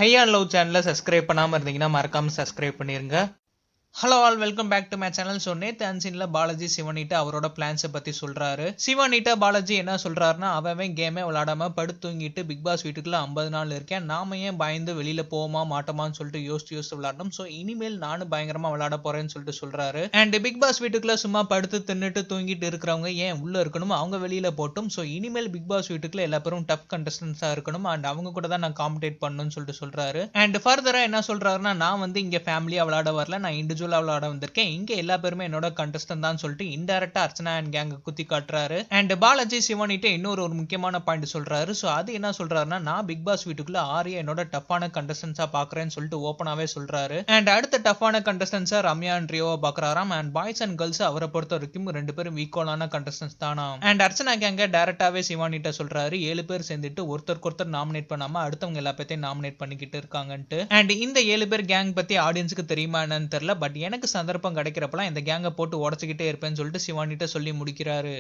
High and love சேனலை subscribe பண்ணாமல் இருந்தீங்கன்னா மறக்காமல் சப்ஸ்கிரைப் பண்ணிருங்க. Hello all, welcome back to my channel. So நேற்று அன்சீனில் பாலாஜி சிவனிட்ட அவரோட பிளான்ஸை பற்றி சொல்கிறாரு. சிவனிட்ட பாலாஜி என்ன சொல்கிறாருன்னா, அவன் கேமே விளாடாமல் படுத்து தூங்கிட்டு பிக் பாஸ் வீட்டுக்குள்ள 50 நாள் இருக்கேன், நாம ஏன் பயந்து வெளியில் போவோமா மாட்டோமான்னு சொல்லிட்டு யோசிச்சு விளாடணும். ஸோ இனிமேல் நானும் பயங்கரமாக விளாட போகிறேன்னு சொல்லிட்டு சொல்கிறாரு. அண்ட் பிக் பாஸ் வீட்டுக்குள்ள சும்மா படுத்து தின்னுட்டு தூங்கிட்டு இருக்கிறவங்க ஏன் உள்ளே இருக்கணும், அவங்க வெளியில் போட்டும். ஸோ இனிமேல் பிக் பாஸ் வீட்டுக்குள்ள எல்லா பேரும் டஃப் கண்டஸ்டன்ஸாக இருக்கணும் அண்ட் அவங்க கூட தான் நான் காம்படேட் பண்ணணும்னு சொல்லிட்டு சொல்கிறாரு. அண்ட் ஃபர்தராக என்ன சொல்கிறாருன்னா, நான் வந்து இங்கே ஃபேமிலியாக விளாட வரல, நான் இண்டிவிஜுவலாக விளாட வந்திருக்கேன், இங்க எல்லா பேருமே என்னோட கண்டஸ்டன்ட் தான் சொல்லிட்டு இன்டைரக்டா அர்ச்சனா அண்ட் கேங்க குத்தி காட்டுறாரு. அண்ட் பாலாஜி சிவனிட்ட இன்னொரு முக்கியமான பாயிண்ட் சொல்றாரு. சோ அது என்ன சொல்றாருன்னா, நான் பிக் பாஸ் வீட்டுக்குள்ள ஆரியா என்னோட டஃப்பான கண்டஸ்டன்ஸா பாக்குறேன்னு சொல்லிட்டு ஓப்பனாவே சொல்றாரு. அண்ட் அடுத்த டஃப்பான கண்டஸ்டன்ஸா ரம்யா அண்ட் ரியோவை பாக்குறாராம். அண்ட் பாய்ஸ் அண்ட் கேர்ள்ஸ் அவரை பொறுத்த வரைக்கும் ரெண்டு பேரும் ஈக்குவலான கண்டஸ்டன்ஸ் தானா. அண்ட் அர்ச்சனா கேங்க டைரக்டாவே சிவானிட்ட சொல்றாரு, 7 பேர் சேர்ந்துட்டு ஒருத்தருக்கு ஒருத்தர் நாமினேட் பண்ணாம அடுத்தவங்க எல்லா பேத்தையும் நாமினேட் பண்ணிக்கிட்டு இருக்காங்கன்ட்டு. அண்ட் இந்த 7 பேர் கேங் பத்தி ஆடியன்ஸுக்கு தெரியுமா என்னன்னு தெரியல, பட் எனக்கு சந்தர்ப்பம் கிடைக்கிறப்பலாம் இந்த கேங்கை போட்டு உடச்சிக்கிட்டே இருப்பேன்னு சொல்லிட்டு சிவானிட்ட சொல்லி முடிக்கிறாரு.